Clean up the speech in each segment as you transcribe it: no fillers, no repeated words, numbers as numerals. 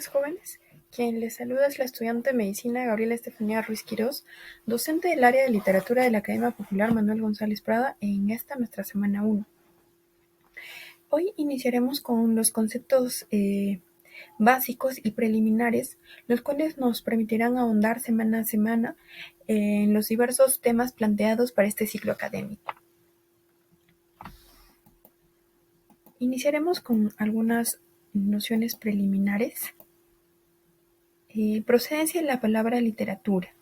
días, jóvenes. Quien les saluda es la estudiante de Medicina Gabriela Estefanía Ruiz Quirós, docente del área de Literatura de la Academia Popular Manuel González Prada, en esta nuestra semana 1. Hoy iniciaremos con los conceptos básicos y preliminares, los cuales nos permitirán ahondar semana a semana en los diversos temas planteados para este ciclo académico. Iniciaremos con algunas nociones preliminares. Procedencia de la palabra literatura.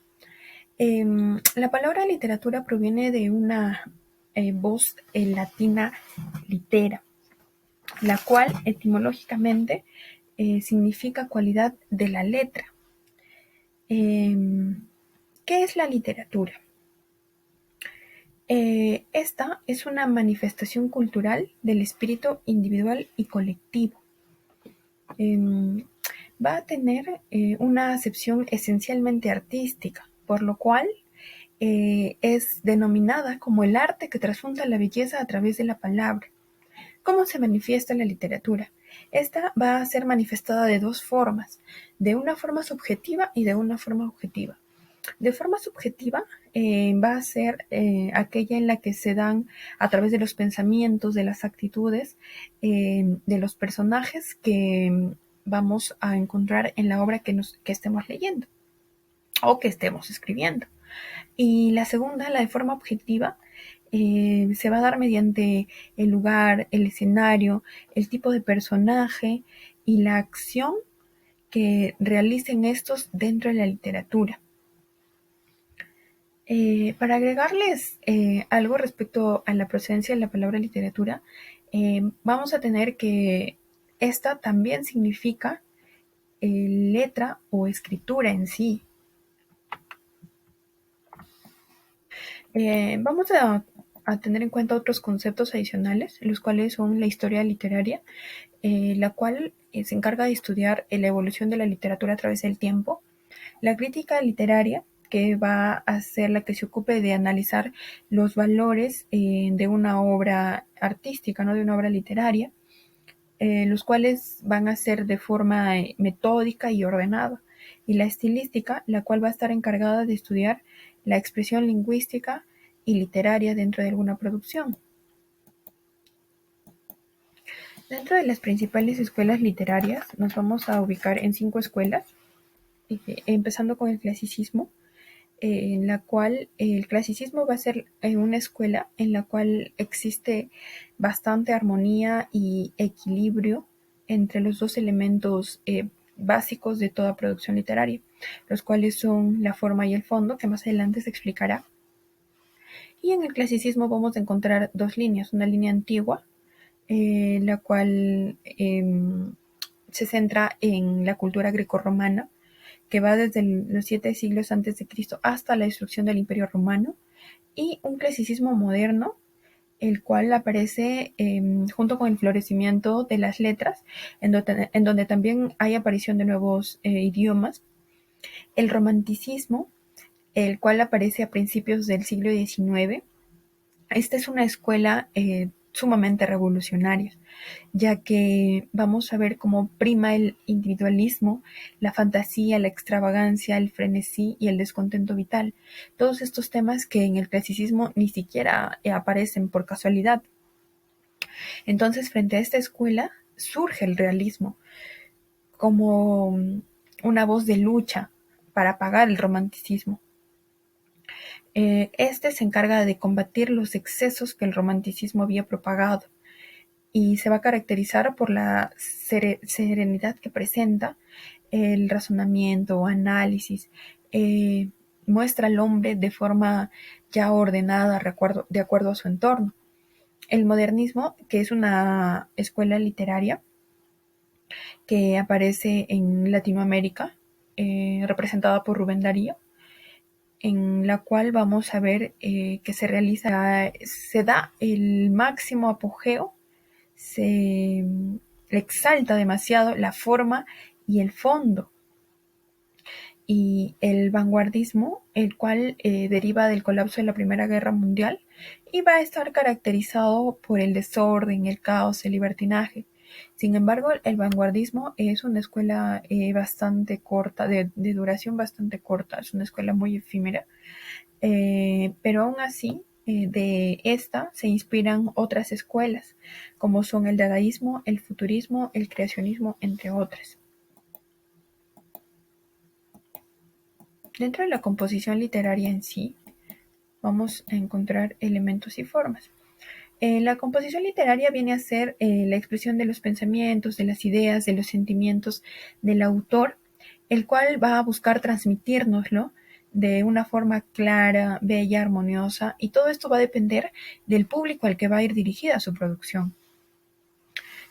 La palabra literatura proviene de una voz latina litera, la cual etimológicamente significa cualidad de la letra. ¿Qué es la literatura? Esta es una manifestación cultural del espíritu individual y colectivo. Va a tener una acepción esencialmente artística, por lo cual es denominada como el arte que transfunda la belleza a través de la palabra. ¿Cómo se manifiesta la literatura? Esta va a ser manifestada de dos formas, de una forma subjetiva y de una forma objetiva. De forma subjetiva va a ser aquella en la que se dan a través de los pensamientos, de las actitudes, de los personajes que vamos a encontrar en la obra que estemos leyendo o que estemos escribiendo. Y la segunda, la de forma objetiva, se va a dar mediante el lugar, el escenario, el tipo de personaje y la acción que realicen estos dentro de la literatura. Para agregarles algo respecto a la procedencia de la palabra literatura, vamos a tener que esta también significa letra o escritura en sí. Vamos a tener en cuenta otros conceptos adicionales, los cuales son la historia literaria, la cual se encarga de estudiar la evolución de la literatura a través del tiempo, la crítica literaria, que va a ser la que se ocupe de analizar los valores de una obra artística, no de una obra literaria, los cuales van a ser de forma metódica y ordenada, y la estilística, la cual va a estar encargada de estudiar la expresión lingüística y literaria dentro de alguna producción. Dentro de las principales escuelas literarias nos vamos a ubicar en 5 escuelas, empezando con el clasicismo, en la cual el clasicismo va a ser una escuela en la cual existe bastante armonía y equilibrio entre los dos elementos básicos de toda producción literaria, los cuales son la forma y el fondo, que más adelante se explicará. Y en el clasicismo vamos a encontrar dos líneas, una línea antigua, la cual se centra en la cultura grecorromana, que va desde los 7 siglos antes de Cristo hasta la destrucción del Imperio Romano, y un clasicismo moderno, el cual aparece junto con el florecimiento de las letras, en donde también hay aparición de nuevos idiomas. El romanticismo, el cual aparece a principios del siglo XIX. Esta es una escuela sumamente revolucionaria, ya que vamos a ver cómo prima el individualismo, la fantasía, la extravagancia, el frenesí y el descontento vital. Todos estos temas que en el clasicismo ni siquiera aparecen por casualidad. Entonces, frente a esta escuela surge el realismo como una voz de lucha para apagar el romanticismo. Este se encarga de combatir los excesos que el romanticismo había propagado y se va a caracterizar por la serenidad que presenta, el razonamiento, análisis, muestra al hombre de forma ya ordenada de acuerdo a su entorno. El modernismo, que es una escuela literaria que aparece en Latinoamérica, representada por Rubén Darío, en la cual vamos a ver que se da el máximo apogeo, se exalta demasiado la forma y el fondo. Y el vanguardismo, el cual deriva del colapso de la Primera Guerra Mundial y va a estar caracterizado por el desorden, el caos, el libertinaje. Sin embargo, el vanguardismo es una escuela bastante corta, de duración bastante corta, es una escuela muy efímera, pero aún así de esta se inspiran otras escuelas, como son el dadaísmo, el futurismo, el creacionismo, entre otras. Dentro de la composición literaria en sí, vamos a encontrar elementos y formas. La composición literaria viene a ser la expresión de los pensamientos, de las ideas, de los sentimientos del autor, el cual va a buscar transmitírnoslo de una forma clara, bella, armoniosa, y todo esto va a depender del público al que va a ir dirigida su producción.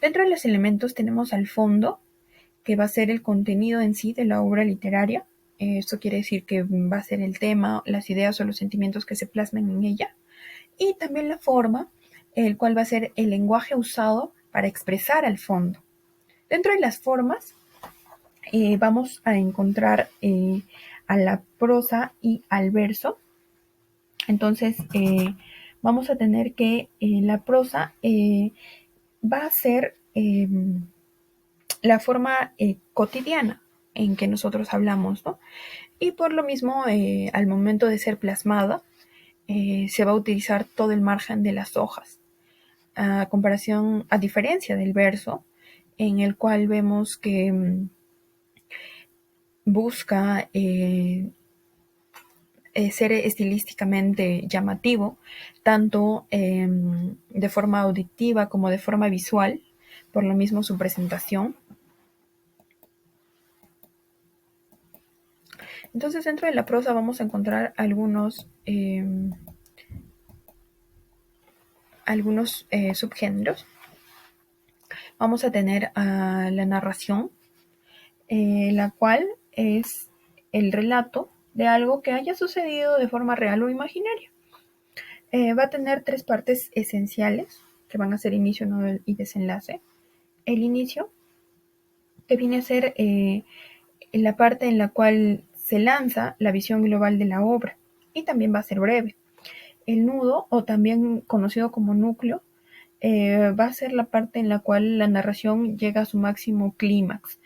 Dentro de los elementos tenemos al fondo, que va a ser el contenido en sí de la obra literaria. Esto quiere decir que va a ser el tema, las ideas o los sentimientos que se plasmen en ella. Y también la forma, el cual va a ser el lenguaje usado para expresar al fondo. Dentro de las formas vamos a encontrar a la prosa y al verso. Entonces vamos a tener que la prosa va a ser la forma cotidiana en que nosotros hablamos, ¿no? Y por lo mismo, al momento de ser plasmada, se va a utilizar todo el margen de las hojas, a diferencia del verso, en el cual vemos que busca ser estilísticamente llamativo, tanto de forma auditiva como de forma visual, por lo mismo su presentación. Entonces, dentro de la prosa vamos a encontrar algunos subgéneros. Vamos a tener a la narración, la cual es el relato de algo que haya sucedido de forma real o imaginaria. Va a tener tres partes esenciales, que van a ser inicio, nudo y desenlace. El inicio, que viene a ser la parte en la cual se lanza la visión global de la obra, y también va a ser breve. El nudo, o también conocido como núcleo, va a ser la parte en la cual la narración llega a su máximo clímax,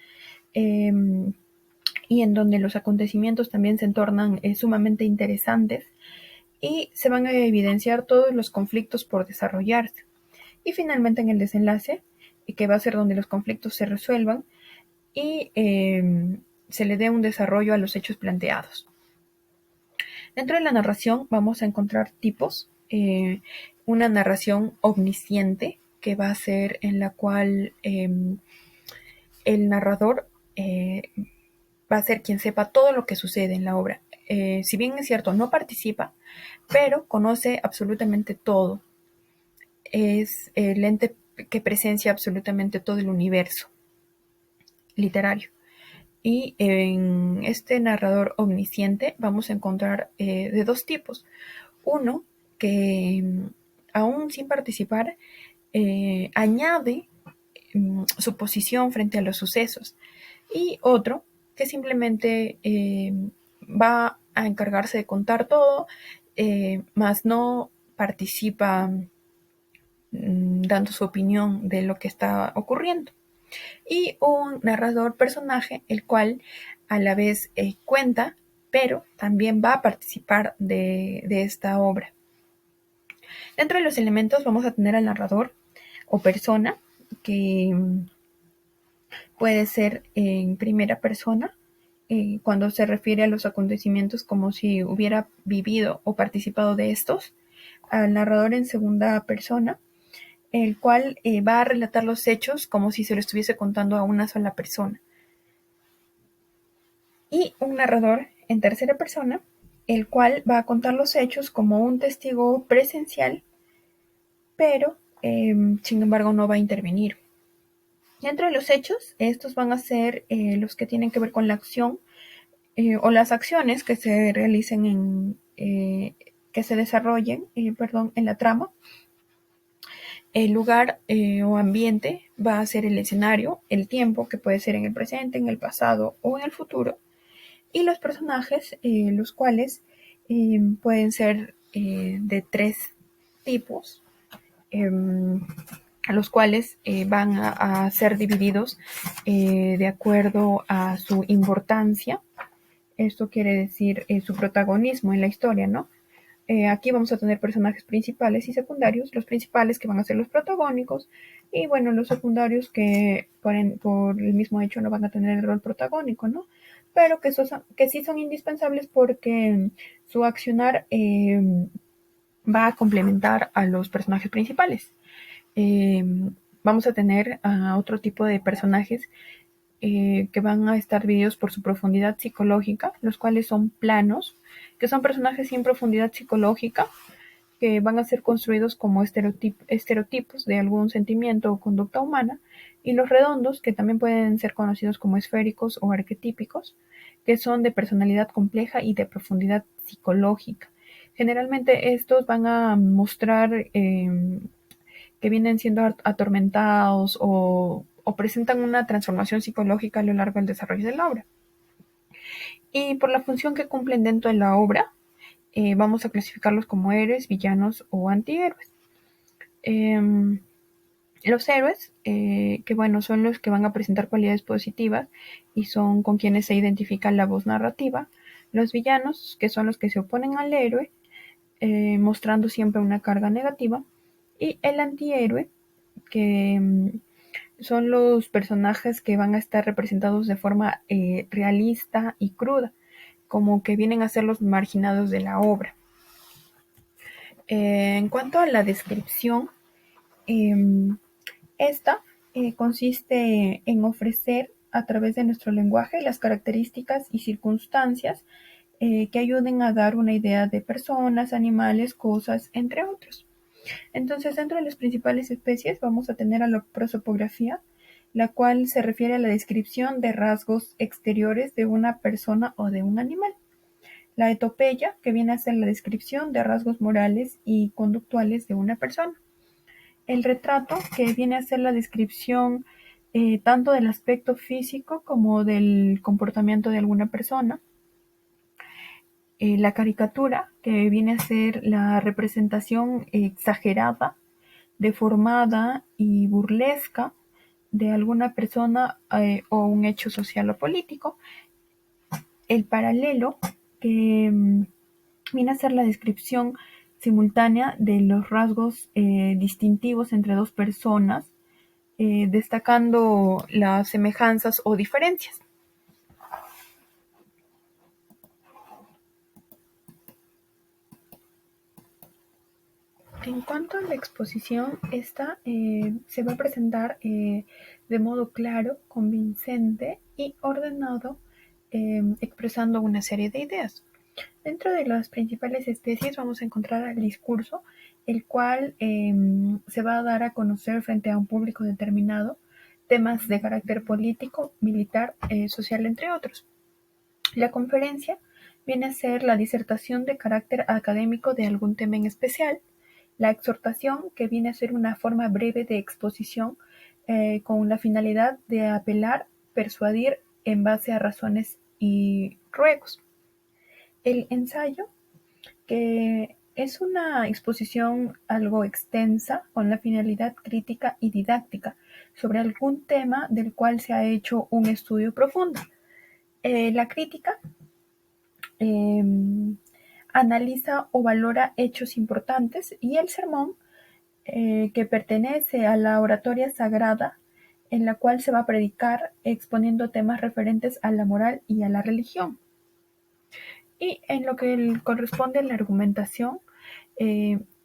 y en donde los acontecimientos también se tornan sumamente interesantes y se van a evidenciar todos los conflictos por desarrollarse. Y finalmente en el desenlace, que va a ser donde los conflictos se resuelvan y se le dé un desarrollo a los hechos planteados. Dentro de la narración vamos a encontrar tipos. Una narración omnisciente, que va a ser en la cual el narrador va a ser quien sepa todo lo que sucede en la obra. Si bien es cierto, no participa, pero conoce absolutamente todo. Es el ente que presencia absolutamente todo el universo literario. Y en este narrador omnisciente vamos a encontrar de dos tipos. Uno que aún sin participar añade su posición frente a los sucesos, y otro que simplemente va a encargarse de contar todo, más no participa dando su opinión de lo que está ocurriendo. Y un narrador personaje, el cual a la vez cuenta, pero también va a participar de esta obra. Dentro de los elementos vamos a tener al narrador o persona, que puede ser en primera persona, cuando se refiere a los acontecimientos como si hubiera vivido o participado de estos. Al narrador en segunda persona, el cual va a relatar los hechos como si se lo estuviese contando a una sola persona. Y un narrador en tercera persona, el cual va a contar los hechos como un testigo presencial, pero sin embargo no va a intervenir. Dentro de los hechos, estos van a ser los que tienen que ver con la acción o las acciones que se realicen que se desarrollen, en la trama. El lugar o ambiente va a ser el escenario, el tiempo, que puede ser en el presente, en el pasado o en el futuro, y los personajes, los cuales pueden ser de tres tipos. los cuales van a ser divididos de acuerdo a su importancia. Esto quiere decir su protagonismo en la historia, ¿no? Aquí vamos a tener personajes principales y secundarios, los principales que van a ser los protagónicos y bueno, los secundarios que por el mismo hecho no van a tener el rol protagónico, ¿no? Pero que sí son indispensables porque su accionar va a complementar a los personajes principales. Eh, Vamos a tener a otro tipo de personajes que van a estar divididos por su profundidad psicológica, los cuales son planos, que son personajes sin profundidad psicológica, que van a ser construidos como estereotipos de algún sentimiento o conducta humana, y los redondos, que también pueden ser conocidos como esféricos o arquetípicos, que son de personalidad compleja y de profundidad psicológica. Generalmente estos van a mostrar que vienen siendo atormentados o presentan una transformación psicológica a lo largo del desarrollo de la obra. Y por la función que cumplen dentro de la obra, vamos a clasificarlos como héroes, villanos o antihéroes. Los héroes, que bueno, son los que van a presentar cualidades positivas y son con quienes se identifica la voz narrativa. Los villanos, que son los que se oponen al héroe, mostrando siempre una carga negativa. Y el antihéroe, que son los personajes que van a estar representados de forma realista y cruda, como que vienen a ser los marginados de la obra. En cuanto a la descripción, eh, esta consiste en ofrecer a través de nuestro lenguaje las características y circunstancias que ayuden a dar una idea de personas, animales, cosas, entre otros. Entonces, dentro de las principales especies vamos a tener a la prosopografía, la cual se refiere a la descripción de rasgos exteriores de una persona o de un animal. La etopeya, que viene a ser la descripción de rasgos morales y conductuales de una persona. El retrato, que viene a ser la descripción tanto del aspecto físico como del comportamiento de alguna persona. La caricatura, que viene a ser la representación exagerada, deformada y burlesca de alguna persona o un hecho social o político. El paralelo, que viene a ser la descripción simultánea de los rasgos distintivos entre dos personas, destacando las semejanzas o diferencias. En cuanto a la exposición, esta se va a presentar de modo claro, convincente y ordenado, expresando una serie de ideas. Dentro de las principales especies vamos a encontrar al discurso, el cual se va a dar a conocer frente a un público determinado temas de carácter político, militar, social, entre otros. La conferencia viene a ser la disertación de carácter académico de algún tema en especial. La exhortación, que viene a ser una forma breve de exposición con la finalidad de apelar, persuadir en base a razones y ruegos. El ensayo, que es una exposición algo extensa con la finalidad crítica y didáctica sobre algún tema del cual se ha hecho un estudio profundo. La crítica eh, analiza o valora hechos importantes y el sermón, que pertenece a la oratoria sagrada en la cual se va a predicar exponiendo temas referentes a la moral y a la religión. Y en lo que corresponde a la argumentación,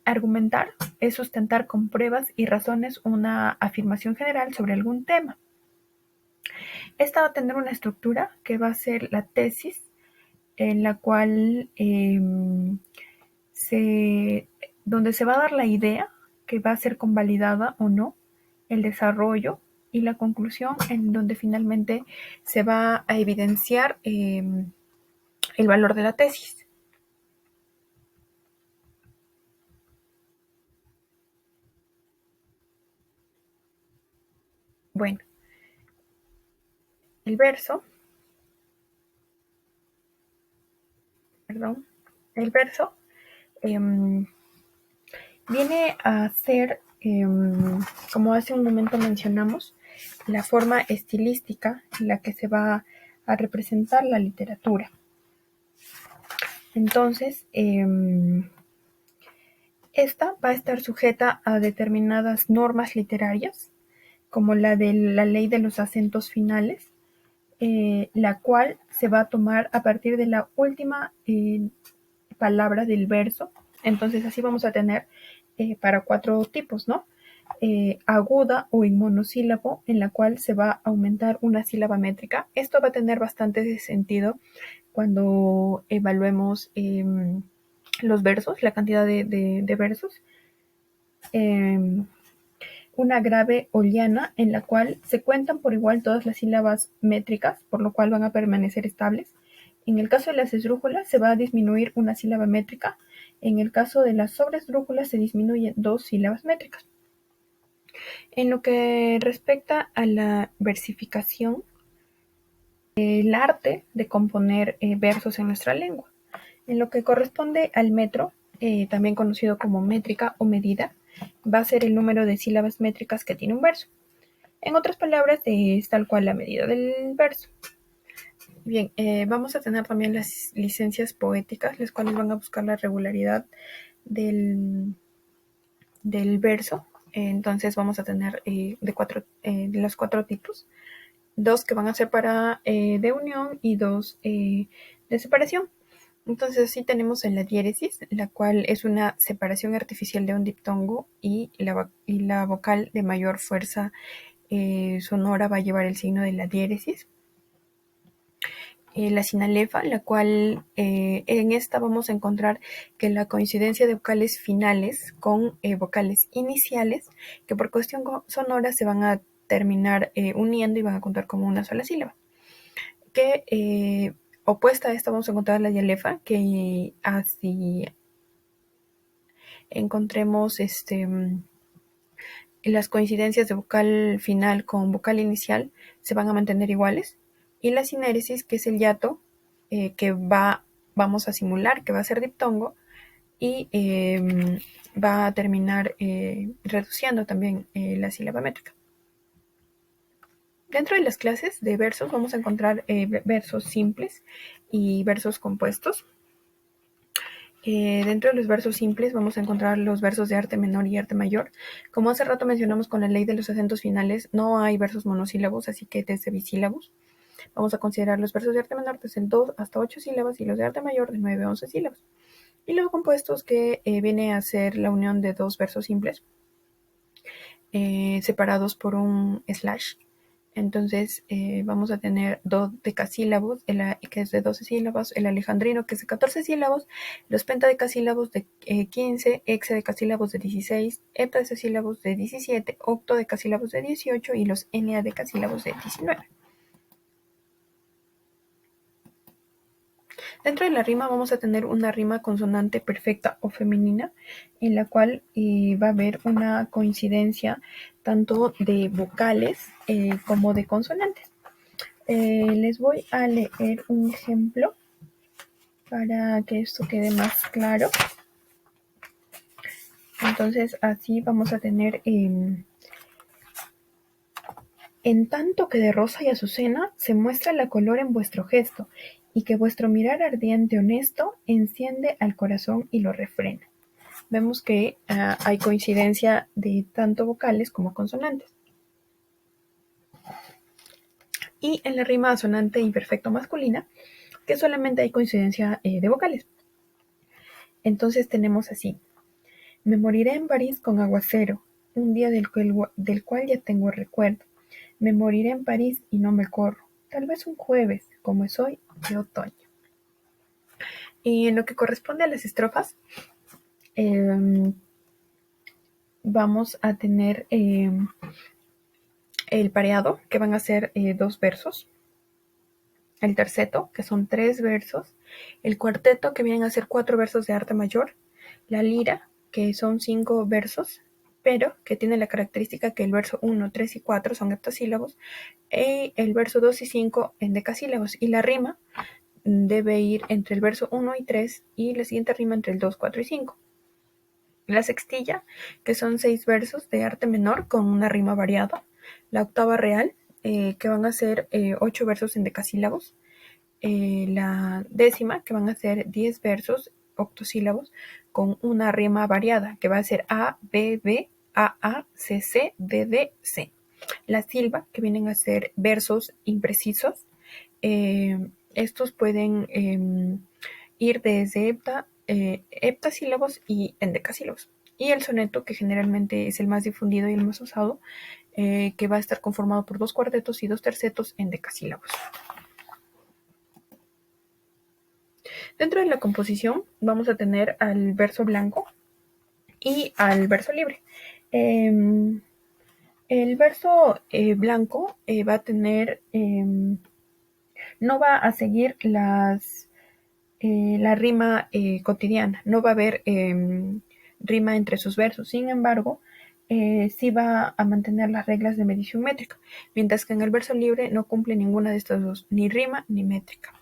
argumentar es sustentar con pruebas y razones una afirmación general sobre algún tema. Esta va a tener una estructura que va a ser la tesis, en la cual donde se va a dar la idea que va a ser convalidada o no, el desarrollo y la conclusión, en donde finalmente se va a evidenciar el valor de la tesis. Bueno, el verso, perdón, el verso eh, viene a ser como hace un momento mencionamos, la forma estilística en la que se va a representar la literatura. Entonces, esta va a estar sujeta a determinadas normas literarias, como la de la ley de los acentos finales, la cual se va a tomar a partir de la última palabra del verso. Entonces así vamos a tener para 4 tipos, ¿no? Aguda o en monosílabo, en la cual se va a aumentar una sílaba métrica. Esto va a tener bastante sentido cuando evaluemos los versos, la cantidad de versos. Una grave o llana, en la cual se cuentan por igual todas las sílabas métricas, por lo cual van a permanecer estables. En el caso de las esdrújulas se va a disminuir una sílaba métrica. En el caso de las sobresdrújulas se disminuyen 2 sílabas métricas. En lo que respecta a la versificación, el arte de componer versos en nuestra lengua. En lo que corresponde al metro, también conocido como métrica o medida, va a ser el número de sílabas métricas que tiene un verso. En otras palabras, es tal cual la medida del verso. Bien, vamos a tener también las licencias poéticas, las cuales van a buscar la regularidad del verso. Entonces vamos a tener de los 4 tipos, 2 que van a ser para de unión y 2 de separación. Entonces así tenemos en la diéresis, la cual es una separación artificial de un diptongo y la vocal de mayor fuerza sonora va a llevar el signo de la diéresis. La sinalefa, la cual en esta vamos a encontrar que la coincidencia de vocales finales con vocales iniciales, que por cuestión sonora se van a terminar uniendo y van a contar como una sola sílaba. Que opuesta a esta vamos a encontrar la dialefa, que así encontremos las coincidencias de vocal final con vocal inicial se van a mantener iguales, y la sinéresis, que es el hiato que vamos a simular que va a ser diptongo y va a terminar reduciendo también la sílaba métrica. Dentro de las clases de versos vamos a encontrar versos simples y versos compuestos. Dentro de los versos simples vamos a encontrar los versos de arte menor y arte mayor. Como hace rato mencionamos con la ley de los acentos finales, no hay versos monosílabos, así que desde bisílabos. Vamos a considerar los versos de arte menor desde 2 hasta 8 sílabas y los de arte mayor de 9 a 11 sílabas. Y los compuestos, que viene a ser la unión de 2 versos simples separados por un slash. Entonces vamos a tener dodecasílabos, que es de 12 sílabas, el alejandrino, que es de 14 sílabos, los pentadecasílabos de 15, hexadecasílabos de 16, heptadecasílabos de 17, octodecasílabos de 18 y los eneadecasílabos de 19. Dentro de la rima vamos a tener una rima consonante perfecta o femenina, en la cual va a haber una coincidencia tanto de vocales como de consonantes. Les voy a leer un ejemplo para que esto quede más claro. Entonces así vamos a tener en tanto que de rosa y azucena se muestra la color en vuestro gesto, y que vuestro mirar ardiente honesto enciende al corazón y lo refrena. Vemos que hay coincidencia de tanto vocales como consonantes. Y en la rima asonante imperfecto masculina, que solamente hay coincidencia de vocales. Entonces tenemos así: me moriré en París con aguacero, un día del cual ya tengo recuerdo. Me moriré en París y no me corro, tal vez un jueves, como es hoy, de otoño. Y en lo que corresponde a las estrofas, vamos a tener el pareado, que van a ser 2 versos, el terceto, que son 3 versos, el cuarteto, que vienen a ser 4 versos de arte mayor, la lira, que son 5 versos, pero que tiene la característica que el verso 1, 3 y 4 son heptasílabos, y el verso 2 y 5 en decasílabos, y la rima debe ir entre el verso 1 y 3 y la siguiente rima entre el 2, 4 y 5. La sextilla, que son 6 versos de arte menor con una rima variada. La octava real, que van a ser 8 versos en decasílabos. La décima, que van a ser 10 versos octosílabos con una rima variada, que va a ser A, B, B, A, C, C, D, D, C. La silva, que vienen a ser versos imprecisos. Estos pueden ir desde heptasílabos y endecasílabos. Y el soneto, que generalmente es el más difundido y el más usado, que va a estar conformado por 2 cuartetos y 2 tercetos en decasílabos. Dentro de la composición vamos a tener al verso blanco y al verso libre. El verso blanco va a tener, no va a seguir la rima cotidiana, no va a haber rima entre sus versos. Sin embargo, sí va a mantener las reglas de medición métrica, mientras que en el verso libre no cumple ninguna de estas dos, ni rima ni métrica.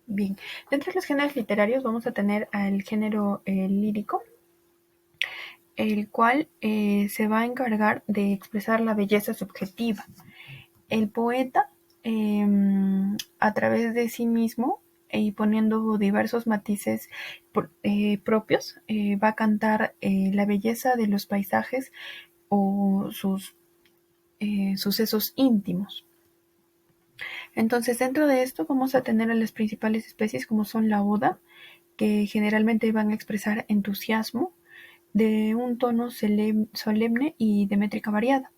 Bien, dentro de los géneros literarios vamos a tener al género lírico, el cual se va a encargar de expresar la belleza subjetiva. El poeta, a través de sí mismo y poniendo diversos matices propios, va a cantar la belleza de los paisajes o sus sucesos íntimos. Entonces, dentro de esto vamos a tener a las principales especies como son la oda, que generalmente van a expresar entusiasmo de un tono solemne y de métrica variada.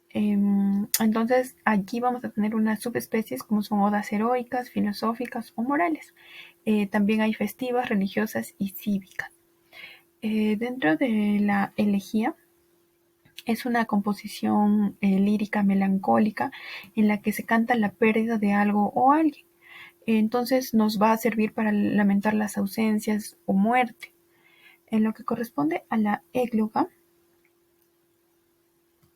Entonces, aquí vamos a tener unas subespecies como son odas heroicas, filosóficas o morales. También hay festivas, religiosas y cívicas. Dentro de la elegía, es una composición lírica melancólica en la que se canta la pérdida de algo o alguien. Entonces nos va a servir para lamentar las ausencias o muerte. En lo que corresponde a la égloga,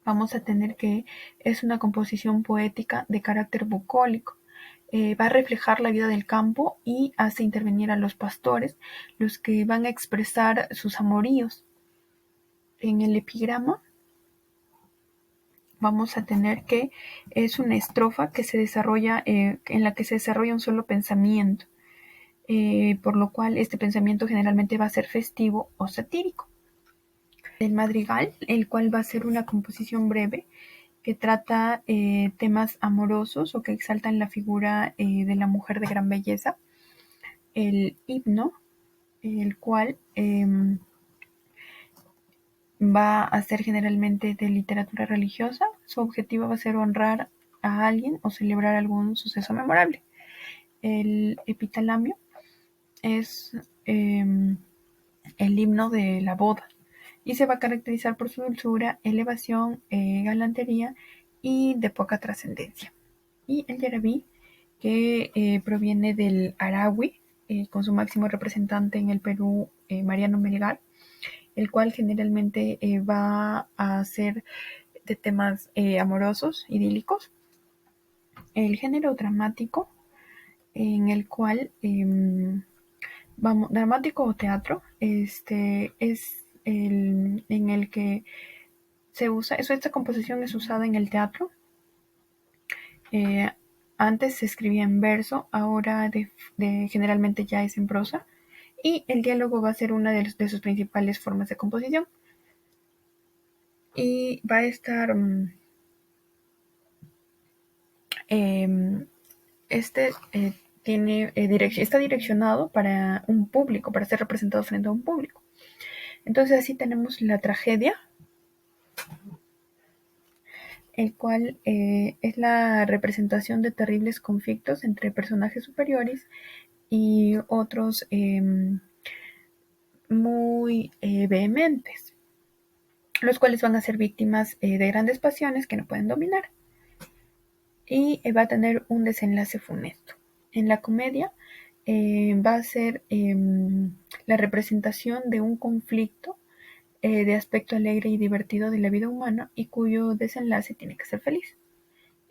vamos a tener que es una composición poética de carácter bucólico. Va a reflejar la vida del campo y hace intervenir a los pastores, los que van a expresar sus amoríos. En el epigrama vamos a tener que es una estrofa que se desarrolla, en la que se desarrolla un solo pensamiento, por lo cual este pensamiento generalmente va a ser festivo o satírico. El madrigal, el cual va a ser una composición breve que trata temas amorosos o que exaltan la figura de la mujer de gran belleza. El himno, el cual va a ser generalmente de literatura religiosa. Su objetivo va a ser honrar a alguien o celebrar algún suceso memorable. El epitalamio es el himno de la boda y se va a caracterizar por su dulzura, elevación, galantería y de poca trascendencia. Y el yarabí, que proviene del arahui, con su máximo representante en el Perú, Mariano Melgar, el cual generalmente va a ser de temas amorosos, idílicos. El género dramático, en el cual, dramático o teatro, es en el que se usa, esta composición es usada en el teatro. Antes se escribía en verso, ahora generalmente ya es en prosa, y el diálogo va a ser una de sus principales formas de composición. Y va a estar, está direccionado para un público, para ser representado frente a un público. Entonces así tenemos la tragedia, el cual es la representación de terribles conflictos entre personajes superiores y otros muy vehementes, los cuales van a ser víctimas de grandes pasiones que no pueden dominar, y va a tener un desenlace funesto. En la comedia va a ser la representación de un conflicto de aspecto alegre y divertido de la vida humana y cuyo desenlace tiene que ser feliz.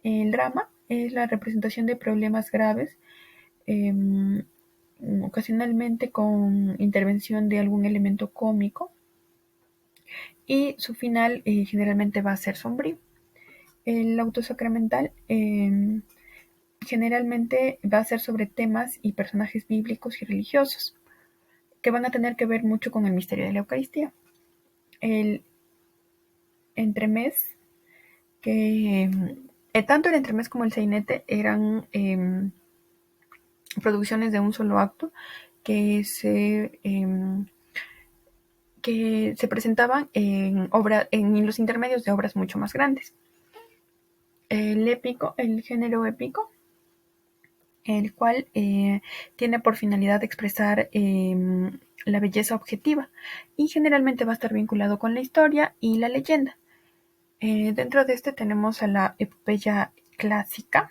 El drama es la representación de problemas graves ocasionalmente con intervención de algún elemento cómico, y su final generalmente va a ser sombrío. El auto sacramental generalmente va a ser sobre temas y personajes bíblicos y religiosos que van a tener que ver mucho con el misterio de la Eucaristía. El entremés, que tanto el entremés como el sainete eran producciones de un solo acto que se presentaban en los intermedios de obras mucho más grandes. El épico, el género épico, el cual tiene por finalidad expresar la belleza objetiva y generalmente va a estar vinculado con la historia y la leyenda. Dentro de este tenemos a la epopeya clásica,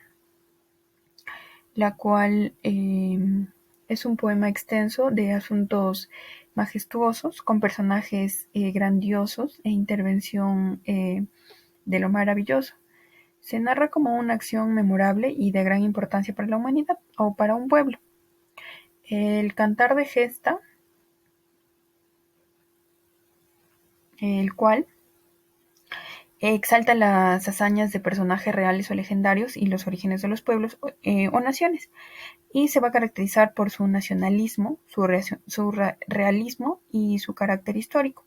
la cual es un poema extenso de asuntos majestuosos, con personajes grandiosos e intervención de lo maravilloso. Se narra como una acción memorable y de gran importancia para la humanidad o para un pueblo. El cantar de gesta, el cual exalta las hazañas de personajes reales o legendarios y los orígenes de los pueblos o naciones, y se va a caracterizar por su nacionalismo, su realismo y su carácter histórico.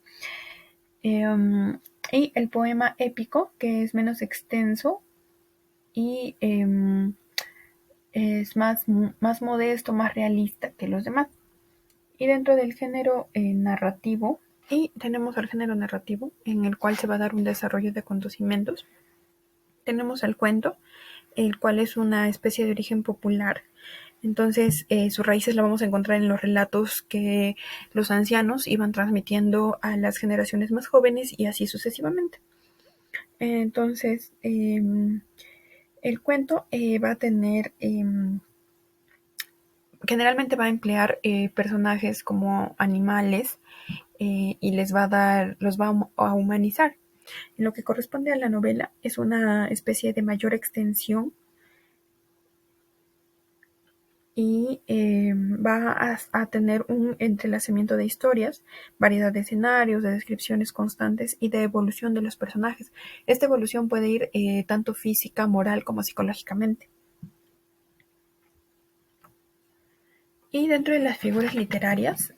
Y el poema épico, que es menos extenso y es más modesto, más realista que los demás. Y dentro del género narrativo, y tenemos el género narrativo, en el cual se va a dar un desarrollo de acontecimientos. Tenemos el cuento, el cual es una especie de origen popular. Entonces, sus raíces la vamos a encontrar en los relatos que los ancianos iban transmitiendo a las generaciones más jóvenes y así sucesivamente. Entonces, el cuento va a tener, generalmente va a emplear personajes como animales y los va a humanizar. En lo que corresponde a la novela, es una especie de mayor extensión y va a tener un entrelazamiento de historias, variedad de escenarios, de descripciones constantes y de evolución de los personajes. Esta evolución puede ir tanto física, moral como psicológicamente. Y dentro de las figuras literarias,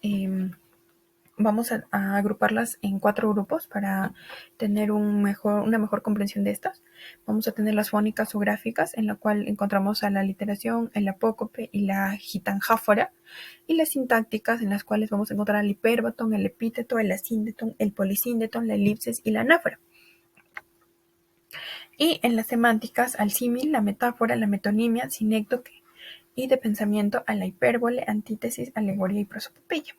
vamos a agruparlas en 4 grupos para tener una mejor comprensión de estas. Vamos a tener las fónicas o gráficas, en la cual encontramos a la literación, el apócope y la gitanjáfora, y las sintácticas, en las cuales vamos a encontrar el hipérbaton, el epíteto, el asíndeton, el polisíndeton, la elipsis y la anáfora. Y en las semánticas, al símil, la metáfora, la metonimia, sinécdoque, y de pensamiento a la hipérbole, antítesis, alegoría y prosopopeya.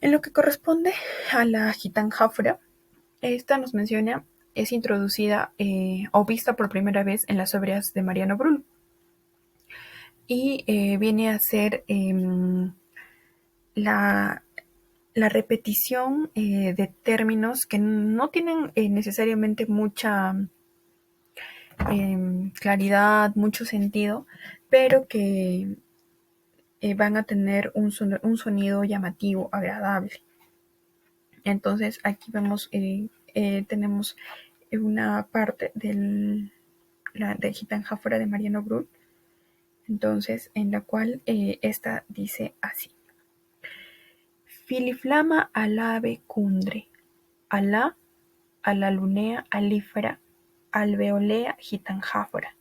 En lo que corresponde a la gitanjáfora, esta nos menciona, es introducida o vista por primera vez en las obras de Mariano Brull, y viene a ser la repetición de términos que no tienen necesariamente mucha claridad, mucho sentido, pero que van a tener un sonido llamativo, agradable. Entonces aquí vemos, tenemos una parte de gitanjáfora de Mariano Brull, entonces en la cual esta dice así: Filiflama alave cundre, alá, alalunea alífera, alveolea gitanjáfora,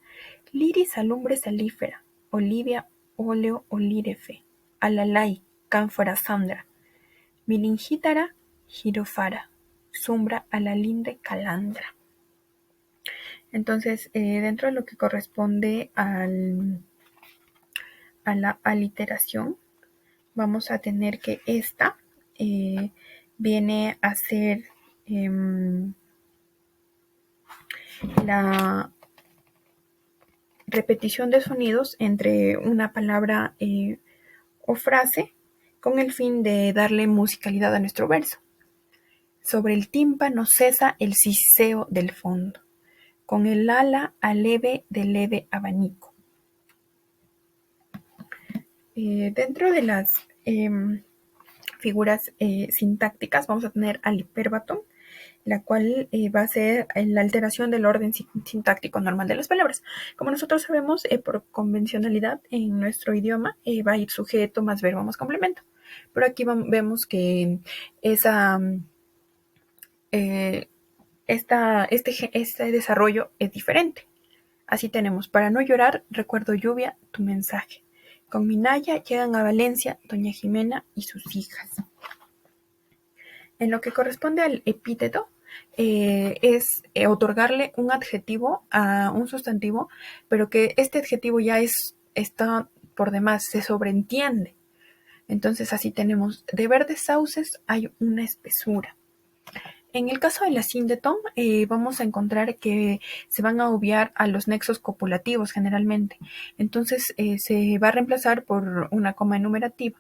liris alumbre salífera, olivia óleo olirefe, alalay cánfora sandra, milingítara girofara, sumbra alalinde calandra. Entonces, dentro de lo que corresponde a la aliteración, vamos a tener que esta viene a ser la repetición de sonidos entre una palabra o frase con el fin de darle musicalidad a nuestro verso. Sobre el tímpano cesa el siseo del fondo, con el ala aleve de leve abanico. Dentro de las figuras sintácticas vamos a tener al hiperbatón, la cual va a ser la alteración del orden sintáctico normal de las palabras. Como nosotros sabemos, por convencionalidad en nuestro idioma va a ir sujeto más verbo más complemento. Pero aquí vemos que esa, este desarrollo es diferente. Así tenemos, para no llorar, recuerdo lluvia, tu mensaje. Con Minaya llegan a Valencia doña Jimena y sus hijas. En lo que corresponde al epíteto, es otorgarle un adjetivo a un sustantivo, pero que este adjetivo ya está por demás, se sobreentiende. Entonces así tenemos, de verdes sauces hay una espesura. En el caso de la síndeton, vamos a encontrar que se van a obviar a los nexos copulativos generalmente. Entonces se va a reemplazar por una coma enumerativa.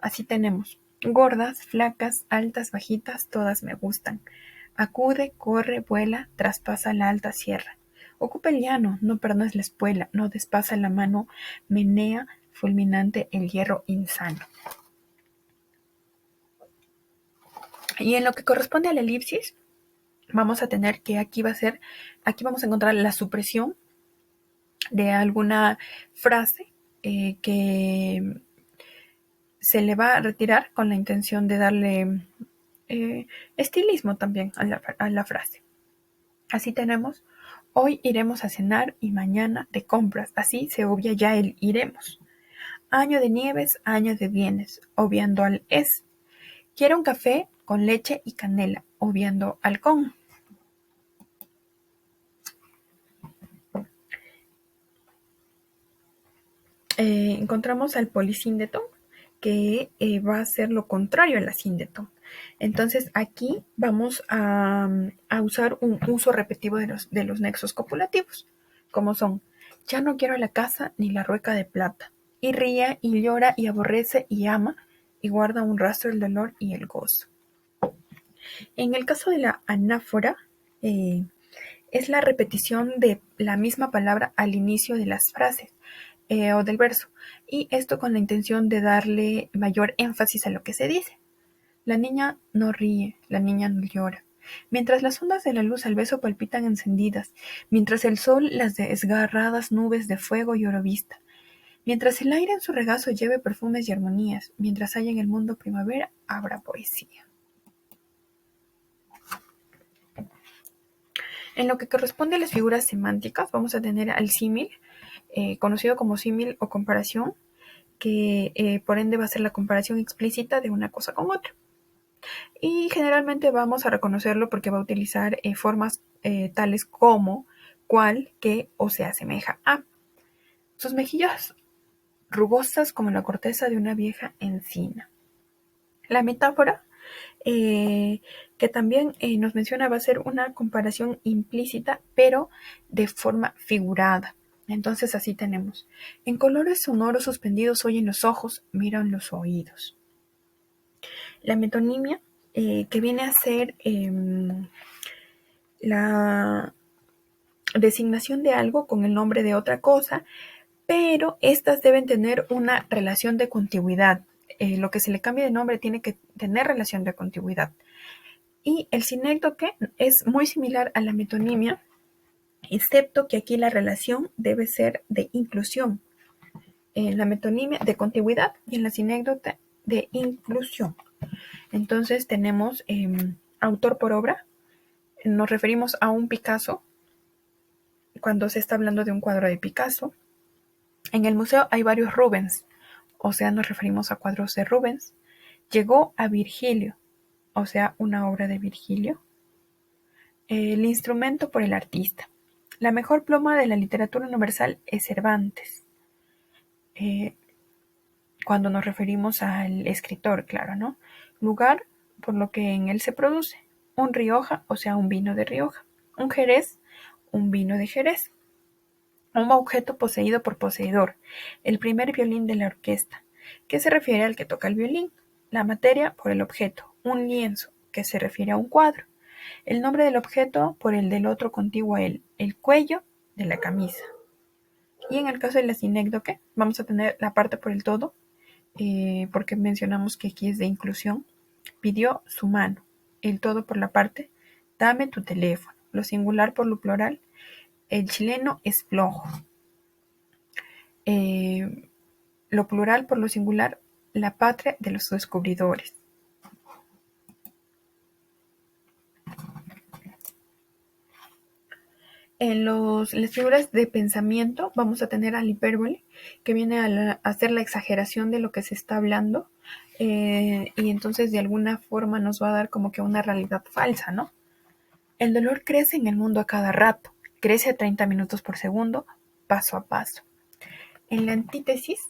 Así tenemos gordas, flacas, altas, bajitas, todas me gustan. Acude, corre, vuela, traspasa la alta sierra. Ocupa el llano, no perdas la espuela, no despasa la mano, menea fulminante el hierro insano. Y en lo que corresponde a la elipsis, vamos a tener que aquí vamos a encontrar la supresión de alguna frase que se le va a retirar con la intención de darle estilismo también a la frase. Así tenemos, hoy iremos a cenar y mañana de compras. Así se obvia ya el iremos. Año de nieves, año de bienes, obviando al es. Quiero un café con leche y canela, obviando al con. Encontramos al polisíndeto, que va a ser lo contrario al asíndeto. Entonces aquí vamos a usar un uso repetitivo de los nexos copulativos, como son, ya no quiero la casa ni la rueca de plata, y ría y llora y aborrece y ama, y guarda un rastro del dolor y el gozo. En el caso de la anáfora, es la repetición de la misma palabra al inicio de las frases o del verso, y esto con la intención de darle mayor énfasis a lo que se dice. La niña no ríe, la niña no llora. Mientras las ondas de la luz al beso palpitan encendidas, mientras el sol las desgarradas nubes de fuego y oro vista, mientras el aire en su regazo lleve perfumes y armonías, mientras haya en el mundo primavera, habrá poesía. En lo que corresponde a las figuras semánticas, vamos a tener al símil, conocido como símil o comparación, que por ende va a ser la comparación explícita de una cosa con otra. Y generalmente vamos a reconocerlo porque va a utilizar formas tales como, cual, que o se asemeja a. Sus mejillas rugosas como la corteza de una vieja encina. La metáfora, que también nos menciona, va a ser una comparación implícita, pero de forma figurada. Entonces así tenemos, en colores sonoros suspendidos oyen los ojos, miran los oídos. La metonimia, que viene a ser la designación de algo con el nombre de otra cosa, pero estas deben tener una relación de contigüidad. Lo que se le cambie de nombre tiene que tener relación de contigüidad. Y el sinécdoque es muy similar a la metonimia, excepto que aquí la relación debe ser de inclusión. En la metonimia de contigüidad y en la sinécdoque de inclusión. Entonces tenemos autor por obra. Nos referimos a un Picasso cuando se está hablando de un cuadro de Picasso. En el museo hay varios Rubens, o sea, nos referimos a cuadros de Rubens. Llegó a Virgilio, o sea, una obra de Virgilio. El instrumento por el artista. La mejor pluma de la literatura universal es Cervantes. Cuando nos referimos al escritor, claro, ¿no? Lugar, por lo que en él se produce. Un Rioja, o sea, un vino de Rioja. Un Jerez, un vino de Jerez. Un objeto poseído por poseedor. El primer violín de la orquesta, que se refiere al que toca el violín. La materia por el objeto. Un lienzo, que se refiere a un cuadro. El nombre del objeto por el del otro contiguo a él. El cuello de la camisa. Y en el caso de la sinécdoque, vamos a tener la parte por el todo, porque mencionamos que aquí es de inclusión. Pidió su mano, el todo por la parte, dame tu teléfono, lo singular por lo plural, el chileno es flojo, eh, lo plural por lo singular, la patria de los descubridores. En las figuras de pensamiento vamos a tener al hipérbole, que viene a hacer la exageración de lo que se está hablando, y entonces de alguna forma nos va a dar como que una realidad falsa, ¿no? El dolor crece en el mundo a cada rato, crece a 30 minutos por segundo, paso a paso. En la antítesis,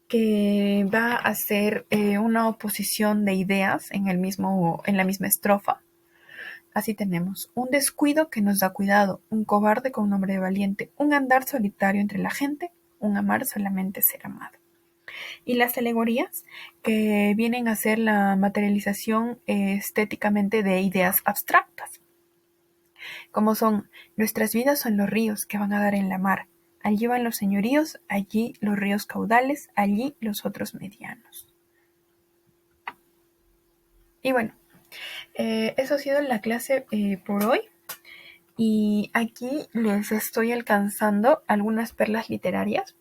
que va a ser una oposición de ideas en la misma estrofa. Así tenemos un descuido que nos da cuidado, un cobarde con nombre de valiente, un andar solitario entre la gente, un amar solamente ser amado. Y las alegorías, que vienen a ser la materialización estéticamente de ideas abstractas, como son: nuestras vidas son los ríos que van a dar en la mar, allí van los señoríos, allí los ríos caudales, allí los otros medianos. Y bueno, eso ha sido la clase por hoy. Y aquí les estoy alcanzando algunas perlas literarias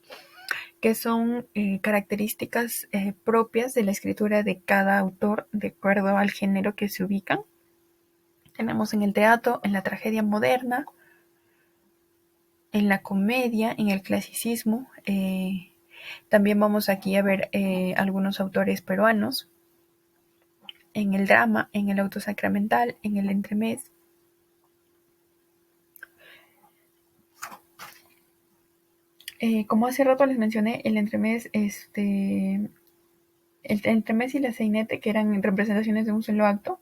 que son características propias de la escritura de cada autor de acuerdo al género que se ubican. Tenemos en el teatro, en la tragedia moderna, en la comedia, en el clasicismo. También vamos aquí a ver algunos autores peruanos, en el drama, en el auto sacramental, en el entremés. Como hace rato les mencioné, el entremés, el entremés y la sainete, que eran representaciones de un solo acto.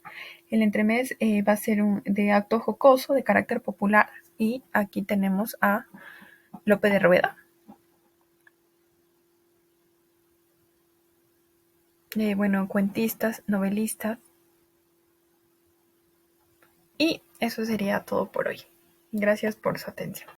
El entremés va a ser de acto jocoso, de carácter popular. Y aquí tenemos a Lope de Rueda. Bueno, cuentistas, novelistas. Y eso sería todo por hoy. Gracias por su atención.